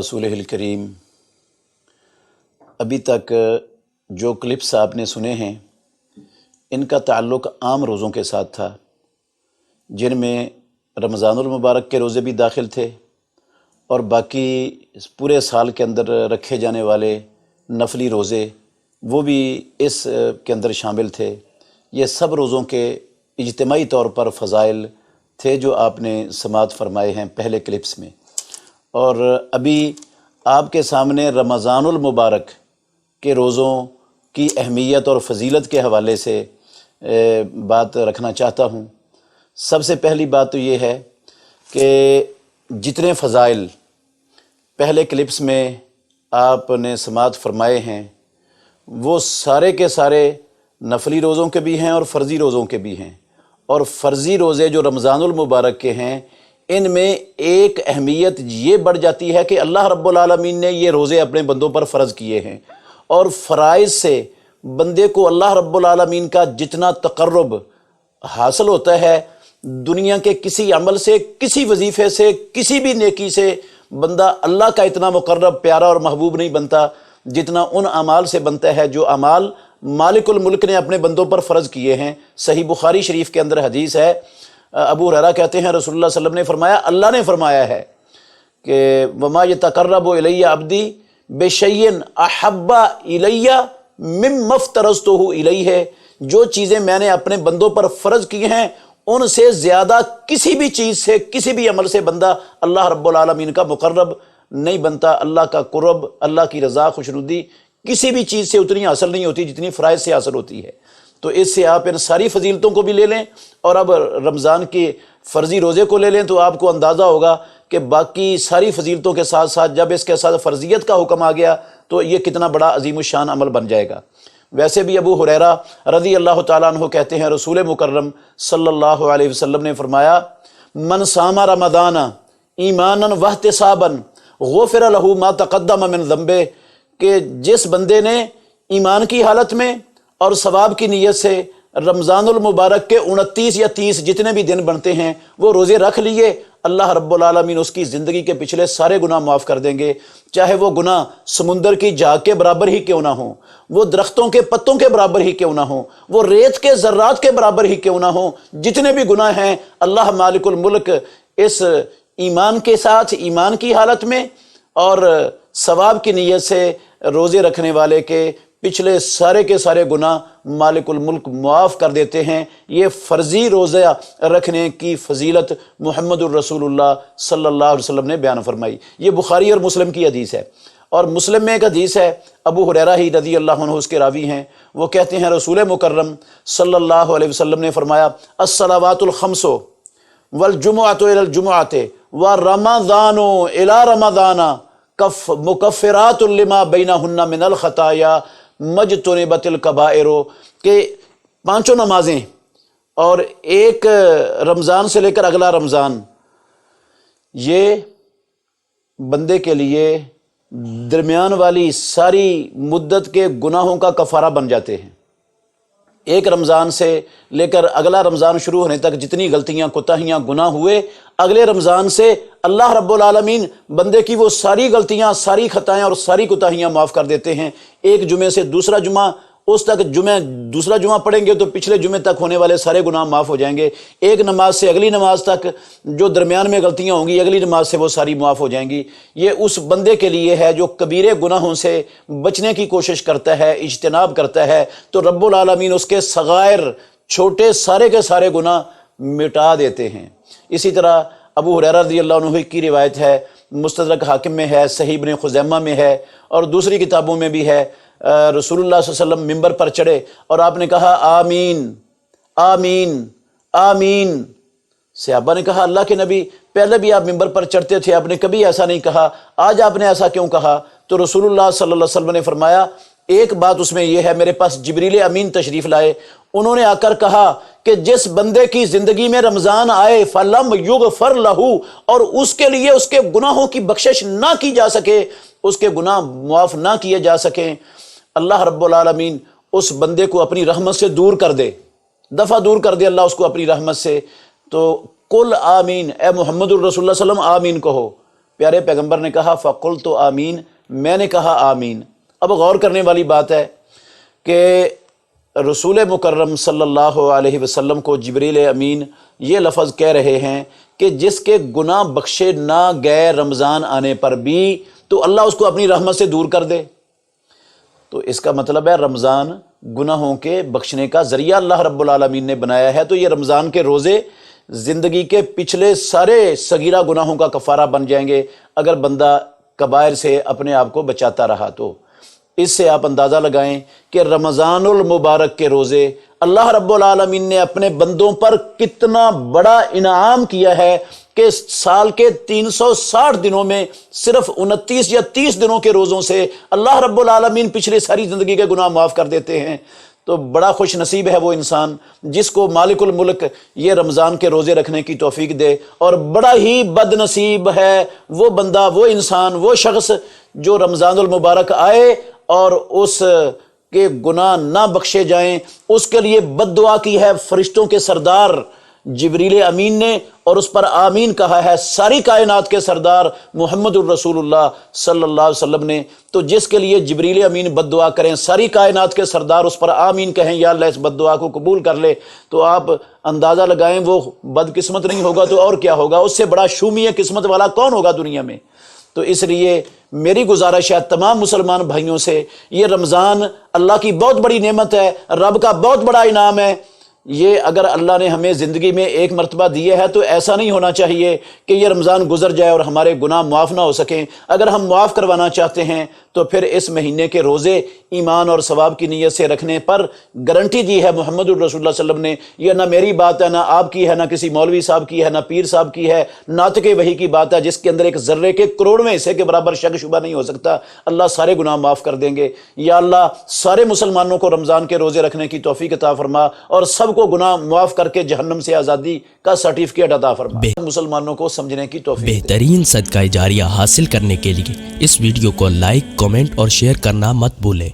रसूलिहिल करीम। अभी तक जो क्लिप्स आपने सुने हैं इनका ताल्लुक़ आम रोज़ों के साथ था, जिनमें रमज़ानुल मुबारक के रोज़े भी दाखिल थे और बाकी पूरे साल के अंदर रखे जाने वाले नफली रोज़े वो भी इस के अंदर शामिल थे। ये सब रोज़ों के इज्तिमाई तौर पर फ़ज़ाइल थे जो आपने समाअत फ़रमाए हैं पहले क्लिप्स में। और अभी आपके सामने रमज़ानुल मुबारक के रोज़ों की अहमियत और फ़जीलत के हवाले से बात रखना चाहता हूँ। सबसे पहली बात तो ये है कि जितने फ़ज़ाइल पहले क्लिप्स में आपने समाअत फ़रमाए हैं वो सारे के सारे नफली रोज़ों के भी हैं और फ़र्ज़ी रोज़ों के भी हैं। और फ़र्ज़ी रोज़े जो रमज़ानुल मुबारक के हैं इनमें एक अहमियत ये बढ़ जाती है कि अल्लाह रब्बुल आलमीन ने ये रोज़े अपने बंदों पर फ़र्ज़ किए हैं और फ़राइज़ से बंदे को अल्लाह रब्बुल आलमीन का जितना तक़र्रुब हासिल होता है दुनिया के किसी अमल से, किसी वजीफ़े से, किसी भी नेकी से बंदा अल्लाह का इतना मुक़र्रब, प्यारा और महबूब नहीं बनता जितना उन अमाल से बनता है जो अमाल मालिकुल मुल्क ने अपने बंदों पर फ़र्ज़ किए हैं। सही बुखारी शरीफ के अंदर हदीस है, अबू हुरैरा कहते हैं रसूलुल्लाह सल्लल्लाहु अलैहि वसल्लम ने फरमाया, अल्लाह ने फरमाया है कि वमा यतक़र्रबु इलैया अब्दी बिशैइन अहब्बा इलैया मिम्मा अफ़्तरज़्तुहु इलैहि। जो चीज़ें मैंने अपने बंदों पर फ़र्ज़ की हैं उनसे ज़्यादा किसी भी चीज़ से, किसी भी अमल से बंदा अल्लाह रब्बुल आलमीन का मुक़र्रब नहीं बनता। अल्लाह का कुर्ब, अल्लाह की रज़ा, खुशनुदी किसी भी चीज़ से उतनी हासिल नहीं होती जितनी फ़राइज़ से हासिल होती है। तो इससे आप इन सारी फजीलतों को भी ले लें और अब रमज़ान के फ़र्ज़ी रोज़े को ले लें तो आपको अंदाज़ा होगा कि बाकी सारी फजीलतों के साथ साथ जब इसके साथ फ़र्ज़ियत का हुक्म आ गया तो ये कितना बड़ा अज़ीमुश्शान अमल बन जाएगा। वैसे भी अबू हुरैरा रज़ी अल्लाह तआला अन्हु कहते हैं रसूल मुकर्रम सल्लल्लाहु अलैहि वसल्लम ने फरमाया, मन सामा रमज़ान ईमानन वहतिसाबन गुफ़िर लहू मा तक़द्दम मिन ज़ंबे। कि जिस बंदे ने ईमान की हालत में और सवाब की नीयत से रमज़ानुल मुबारक के 29 या 30 जितने भी दिन बनते हैं वो रोज़े रख लिए, अल्लाह रब्बुल आलमीन उसकी ज़िंदगी के पिछले सारे गुनाह माफ़ कर देंगे। चाहे वो गुनाह समुंदर की झाग के बराबर ही क्यों ना हो, वो दरख्तों के पत्तों के बराबर ही क्यों ना हो, वो रेत के ज़र्रात के बराबर ही क्यों ना हो, जितने भी गुनाह हैं अल्लाह मालिकुल मुल्क इस ईमान के साथ, ईमान की हालत में और सवाब की नीयत से रोज़े रखने वाले के पिछले सारे के सारे गुनाह मालिकुल मुल्क मुआफ़ कर देते हैं। ये फ़र्ज़ी रोज़ा रखने की फ़जीलत मुहम्मदुर रसूलुल्लाह सल्लल्लाहु अलैहि वसल्लम ने बयान फरमाई। ये बुखारी और मुस्लिम की हदीस है। और मुस्लिम में एक हदीस है, अबू हुरैरा ही रज़ी अल्लाह अन्हु उसके रावी हैं, वो कहते हैं रसूल मुकर्रम सल्लल्लाहु अलैहि वसल्लम ने फरमाया, अस्सलावातुल खम्सो वल जुमुअतु इलल जुमुअति व रमज़ानु इला रमज़ाना कफ मुकफ़िरातुल लिमा बैनहुन्ना मिनल खताया मजतुनिबतिल कबाइरो। के पांचों नमाजें और एक रमज़ान से लेकर अगला रमज़ान ये बंदे के लिए दरमियान वाली सारी मुद्दत के गुनाहों का कफ़ारा बन जाते हैं। एक रमज़ान से लेकर अगला रमज़ान शुरू होने तक जितनी गलतियाँ, कोताहियाँ, गुनाह हुए, अगले रमज़ान से अल्लाह रब्बुल आलमीन बंदे की वो सारी गलतियाँ, सारी खताएँ और सारी कोताहियाँ माफ़ कर देते हैं। एक जुमे से दूसरा जुमा, उस तक दूसरा जुमा पढ़ेंगे तो पिछले जुमे तक होने वाले सारे गुनाह माफ़ हो जाएंगे। एक नमाज से अगली नमाज तक जो दरमियान में गलतियाँ होंगी अगली नमाज से वो सारी माफ़ हो जाएंगी। ये उस बंदे के लिए है जो कबीरे गुनाहों से बचने की कोशिश करता है, इज्तिनाब करता है, तो रब्बुल आलमीन उसके सगायर छोटे सारे के सारे गुनाह मिटा देते हैं। इसी तरह अबू हुरैरा रज़ियल्लाहु अन्हु की रिवायत है, मुस्तदरक हाकिम में है, सही इब्न खुज़ैमा में है और दूसरी किताबों में भी है। रसूलुल्लाह सल्लल्लाहु अलैहि वसल्लम मिंबर पर चढ़े और आपने कहा आमीन आमीन आमीन। सहाबा ने कहा अल्लाह के नबी पहले भी आप मिंबर पर चढ़ते थे, आपने कभी ऐसा नहीं कहा, आज आपने ऐसा क्यों कहा? तो रसूलुल्लाह सल्लल्लाहु अलैहि वसल्लम ने फरमाया, एक बात उसमें यह है, मेरे पास जिब्रील अमीन तशरीफ़ लाए, उन्होंने आकर कहा कि जिस बंदे की ज़िंदगी में रमज़ान आए फलम युगफर लहू, और उसके लिए उसके गुनाहों की बख्शिश ना की जा सके, उसके गुनाह मुआफ़ ना किए जा सकें, अल्लाह रब्बुल आलमीन उस बंदे को अपनी रहमत से दूर कर दे, दफ़ा दूर कर दे अल्लाह उसको अपनी रहमत से। तो कुल आमीन, ए मुहम्मदुर रसूलुल्लाह सल्लल्लाहु अलैहि वसल्लम आमीन कहो। پیارے پیغمبر نے کہا فقلت آمین، میں نے کہا آمین۔ اب غور کرنے والی بات ہے کہ رسول مکرم صلی اللہ علیہ وسلم کو جبریل امین یہ لفظ کہہ رہے ہیں کہ جس کے گناہ بخشے نہ گئے رمضان آنے پر بھی تو اللہ اس کو اپنی رحمت سے دور کر دے۔ تو اس کا مطلب ہے رمضان گناہوں کے بخشنے کا ذریعہ اللہ رب العالمین نے بنایا ہے، تو یہ رمضان کے روزے زندگی کے پچھلے سارے صغیرہ گناہوں کا کفارہ بن جائیں گے اگر بندہ کبائر سے اپنے آپ کو بچاتا رہا تو۔ اس سے آپ اندازہ لگائیں کہ رمضان المبارک کے روزے اللہ رب العالمین نے اپنے بندوں پر کتنا بڑا انعام کیا ہے کہ سال کے 360 دنوں میں صرف 29 یا 30 دنوں کے روزوں سے اللہ رب العالمین پچھلی ساری زندگی کے گناہ معاف کر دیتے ہیں۔ تو بڑا خوش نصیب ہے وہ انسان جس کو مالک الملک یہ رمضان کے روزے رکھنے کی توفیق دے، اور بڑا ہی بد نصیب ہے وہ بندہ، وہ انسان، وہ شخص جو رمضان المبارک آئے اور اس کے گناہ نہ بخشے جائیں۔ اس کے لیے بد دعا کی ہے فرشتوں کے سردار جبریل امین نے، اور اس پر آمین کہا ہے ساری کائنات کے سردار محمد الرسول اللہ صلی اللہ علیہ وسلم نے۔ تو جس کے لیے جبریل امین بد دعا کریں، ساری کائنات کے سردار اس پر آمین کہیں یا اللہ اس بد دعا کو قبول کر لے، تو آپ اندازہ لگائیں وہ بد قسمت نہیں ہوگا تو اور کیا ہوگا؟ اس سے بڑا شومی قسمت والا کون ہوگا دنیا میں؟ تو اس لیے میری گزارش ہے تمام مسلمان بھائیوں سے، یہ رمضان اللہ کی بہت بڑی نعمت ہے، رب کا بہت بڑا انعام ہے۔ یہ اگر اللہ نے ہمیں زندگی میں ایک مرتبہ دیے ہے تو ایسا نہیں ہونا چاہیے کہ یہ رمضان گزر جائے اور ہمارے گناہ معاف نہ ہو سکیں۔ اگر ہم معاف کروانا چاہتے ہیں تو پھر اس مہینے کے روزے ایمان اور ثواب کی نیت سے رکھنے پر گارنٹی دی ہے محمد الرسول اللہ صلی اللہ علیہ وسلم نے۔ یہ نہ میری بات ہے، نہ آپ کی ہے، نہ کسی مولوی صاحب کی ہے، نہ پیر صاحب کی ہے، ناطق وحی کی بات ہے جس کے اندر ایک ذرے کے کروڑویں حصے کے برابر شک شبہ نہیں ہو سکتا۔ اللہ سارے گناہ معاف کر دیں گے۔ یا اللہ سارے مسلمانوں کو رمضان کے روزے رکھنے کی توفیق عطا فرما اور سب کو گناہ معاف کر کے جہنم سے آزادی کا سرٹیفکیٹ عطا فرما۔ مسلمانوں کو سمجھنے کی توفیق۔ بہترین صدقہ جاریہ حاصل کرنے کے لیے اس ویڈیو کو لائک، کمنٹ اور شیئر کرنا مت بھولیں۔